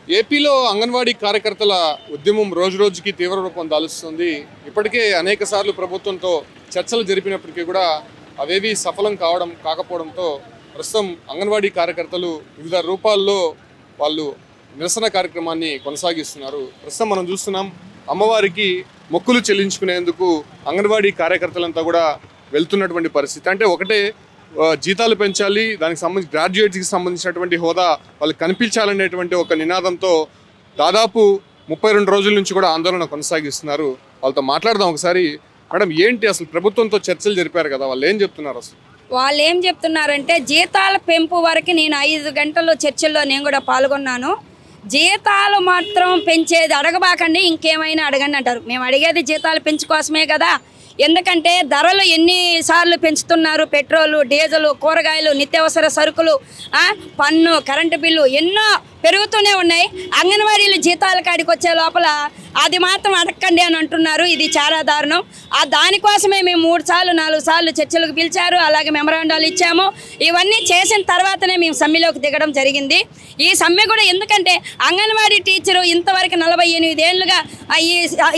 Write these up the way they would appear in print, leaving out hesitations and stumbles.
ఏపీలో అంగన్వాడీ కార్యకర్తల ఉద్యమం రోజు రోజుకి తీవ్ర రూపం దాలుస్తుంది. ఇప్పటికే అనేక సార్లు ప్రభుత్వంతో చర్చలు జరిపినప్పటికీ కూడా అవేవి సఫలం కాకపోవడంతో ప్రస్తుతం అంగన్వాడీ కార్యకర్తలు వివిధ రూపాల్లో వాళ్ళు నిరసన కార్యక్రమాన్ని కొనసాగిస్తున్నారు. ప్రస్తుతం మనం చూస్తున్నాం, అమ్మవారికి మొక్కులు చెల్లించుకునేందుకు అంగన్వాడీ కార్యకర్తలంతా కూడా వెళ్తున్నటువంటి పరిస్థితి. అంటే ఒకటే, జీతాలు పెంచాలి, దానికి సంబంధించి గ్రాడ్యుయేట్స్కి సంబంధించినటువంటి హోదా వాళ్ళకి కనిపించాలనేటువంటి ఒక నినాదంతో దాదాపు 32 రోజుల నుంచి కూడా ఆందోళన కొనసాగిస్తున్నారు. వాళ్ళతో మాట్లాడదాం ఒకసారి. మేడం, ఏంటి అసలు ప్రభుత్వంతో చర్చలు జరిపారు కదా, వాళ్ళు ఏం చెప్తున్నారు? అసలు వాళ్ళు ఏం చెప్తున్నారంటే, జీతాల పెంపు వరకు నేను 5 గంటల చర్చల్లో నేను కూడా పాల్గొన్నాను. జీతాలు మాత్రం పెంచేది అడగబాకండి, ఇంకేమైనా అడగండి అంటారు. మేము అడిగేది జీతాలు పెంచుకోసమే కదా. ఎందుకంటే ధరలు ఎన్నిసార్లు పెంచుతున్నారు. పెట్రోలు, డీజిల్, కూరగాయలు, నిత్యావసర సరుకులు, పన్ను, కరెంటు బిల్లు ఎన్నో పెరుగుతూనే ఉన్నాయి. అంగన్వాడీలు జీతాల కాడికి వచ్చే లోపల అది మాత్రం అడగండి అని అంటున్నారు. ఇది చాలా దారుణం. దానికోసమే మేము 3 సార్లు 4 సార్లు చర్చలకు పిలిచారు, అలాగే మెమరాండాలు ఇచ్చాము. ఇవన్నీ చేసిన తర్వాతనే మేము సమ్మెలోకి దిగడం జరిగింది. ఈ సమ్మె కూడా ఎందుకంటే అంగన్వాడీ టీచరు ఇంతవరకు 48 ఏళ్ళుగా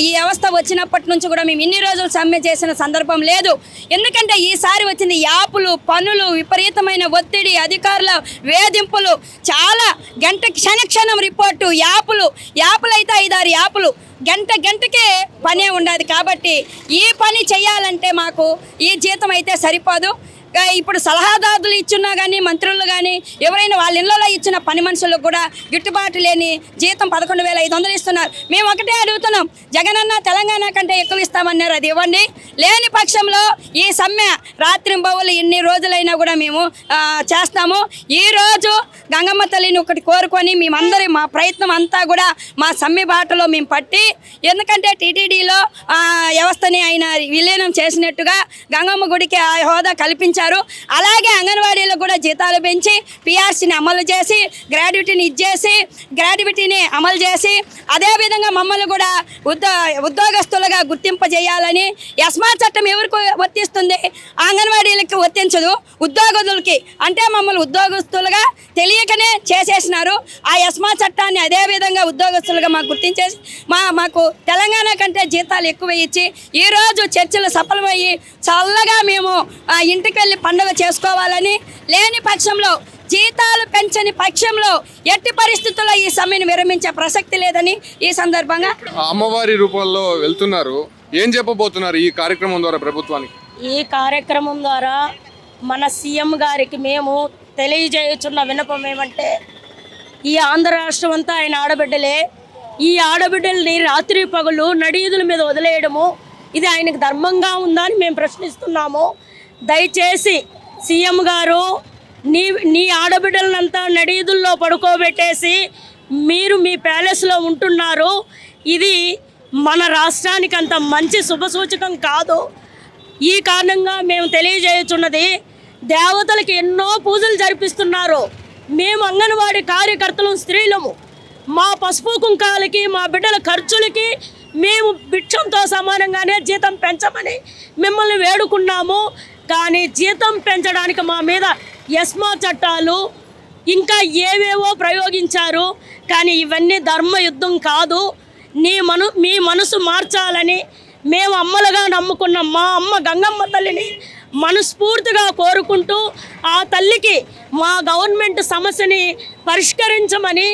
ఈ వ్యవస్థ వచ్చినప్పటి నుంచి కూడా మేము ఇన్ని రోజులు సమ్మె చేసిన సందర్భం లేదు. ఎందుకంటే ఈసారి వచ్చింది యాపులు, పనులు, విపరీతమైన ఒత్తిడి, అధికారుల వేధింపులు, చాలా క్షణక్షణం రిపోర్టు, యాపులు అయితే 5-6 యాపులు, గంటకే పనే ఉండదు. కాబట్టి ఈ పని చేయాలంటే మాకు ఈ జీతం అయితే సరిపోదు. ఇప్పుడు సలహాదారులు ఇచ్చున్నా కానీ, మంత్రులు కానీ, ఎవరైనా వాళ్ళ ఇళ్లలో ఇచ్చిన పని మనుషులకు కూడా గిట్టుబాటు లేని జీతం 11,500 ఇస్తున్నారు. మేము ఒకటే అడుగుతున్నాం, జగనన్న తెలంగాణ కంటే ఎక్కువ ఇస్తామన్నారు, అది ఇవ్వండి. లేని పక్షంలో ఈ సమ్మె రాత్రింబవళ్ళు ఎన్ని రోజులైనా కూడా మేము చేస్తాము. ఈరోజు గంగమ్మ తల్లిని ఒకటి కోరుకొని మేమందరి మా ప్రయత్నం అంతా కూడా మా సమ్మె బాటలో మేము పట్టి, ఎందుకంటే టీటీడీలో వ్యవస్థని ఆయన విలీనం చేసినట్టుగా గంగమ్మ గుడికి ఆ హోదా కల్పించారు. అలాగే అంగన్వాడీలో కూడా జీతాలు పెంచి పిఆర్సీని అమలు చేసి, గ్రాడ్యుయేటీని అమలు చేసి, అదేవిధంగా మమ్మల్ని కూడా ఉద్యోగస్తులుగా గుర్తింపజేయాలని. ఎస్మా చట్టం ఎవరికి వర్తిస్తుంది? అంగన్వాడీలకి వర్తించదు, ఉద్యోగస్తులకి. అంటే మమ్మల్ని ఉద్యోగస్తులుగా తెలియకనే చేసేసినారు. ఆ ఎస్మా చట్టాన్ని అదేవిధంగా ఉద్యోగస్తులుగా మాకు గుర్తించేసి మాకు తెలంగాణ కంటే జీతాలు ఎక్కువ ఇచ్చి ఈరోజు చర్చలు సఫలమయ్యి చల్లగా మేము ఇంటికి వెళ్ళి పండుగ చేసుకోవాలని. లేని పక్షంలో, జీతాలు పెంచని పక్షంలో ఎట్టి పరిస్థితుల్లో ఈ సమ్మెను విరమించే ప్రసక్తి లేదని ఈ సందర్భంగా అమ్మవారి రూపంలో వెళ్తున్నారు. ఏం చెప్పబోతున్నారు ఈ కార్యక్రమం ద్వారా ప్రభుత్వానికి? ఈ కార్యక్రమం ద్వారా మన సీఎం గారికి మేము తెలియజేయుచున్న విన్నపం ఏమంటే, ఈ ఆంధ్ర రాష్ట్రం అంతా ఆయన ఆడబిడ్డలే. ఈ ఆడబిడ్డల్ని రాత్రి పగలు నడియుదుల మీద వదిలేయడము ఇది ఆయనకు ధర్మంగా ఉందా అని మేము ప్రశ్నిస్తున్నాము. దయచేసి సీఎం గారు, నీ ఆడబిడ్డలనంతా నడియుదుల్లో పడుకోబెట్టేసి మీరు మీ ప్యాలెస్లో ఉంటున్నారు. ఇది మన రాష్ట్రానికి అంత మంచి శుభసూచకం కాదు. ఈ కారణంగా మేము తెలియజేయుచున్నది, దేవతలకు ఎన్నో పూజలు జరిపిస్తున్నారు. మేము అంగన్వాడీ కార్యకర్తలు, స్త్రీలము, మా పసుపు కుంకాలకి, మా బిడ్డల ఖర్చులకి మేము భిక్షంతో సమానంగానే జీతం పెంచమని మిమ్మల్ని వేడుకున్నాము. కానీ జీతం పెంచడానికి మా మీద ఎస్మా చట్టాలు ఇంకా ఏవేవో ప్రయోగించారు. కానీ ఇవన్నీ ధర్మయుద్ధం కాదు. మీ మనసు మార్చాలని మేము అమ్మలుగా నమ్ముకున్న మా అమ్మ గంగమ్మ తల్లిని మనస్ఫూర్తిగా కోరుకుంటూ, ఆ తల్లికి మా గవర్నమెంట్ సమస్యని పరిష్కరించమని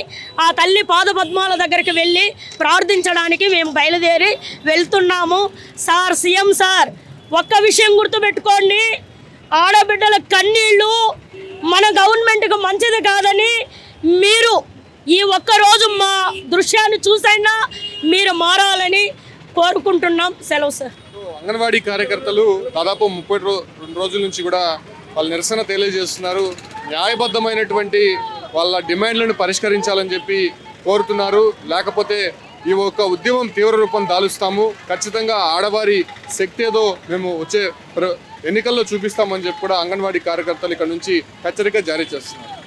ఆ తల్లి పాదపద్మాల దగ్గరికి వెళ్ళి ప్రార్థించడానికి మేము బయలుదేరి వెళ్తున్నాము. సార్, సీఎం సార్, ఒక్క విషయం గుర్తుపెట్టుకోండి, ఆడబిడ్డల కన్నీళ్ళు మన గవర్నమెంట్కి మంచిది కాదని మీరు ఈ ఒక్కరోజు మా దృశ్యాన్ని చూసైనా మీరు మారాలని కోరుకుంటున్నాం. సెలవు సార్. అంగన్వాడీ కార్యకర్తలు దాదాపు 32 రోజుల నుంచి కూడా వాళ్ళ నిరసన తెలియజేస్తున్నారు. న్యాయబద్ధమైనటువంటి వాళ్ళ డిమాండ్లను పరిష్కరించాలని చెప్పి కోరుతున్నారు. లేకపోతే ఈ ఒక్క ఉద్యమం తీవ్ర రూపం దాలుస్తాము, ఖచ్చితంగా ఆడవారి శక్తి ఏదో మేము వచ్చే ఎన్నికల్లో చూపిస్తామని చెప్పి కూడా అంగన్వాడీ కార్యకర్తలు ఇక్కడ నుంచి హెచ్చరిక జారీ చేస్తున్నారు.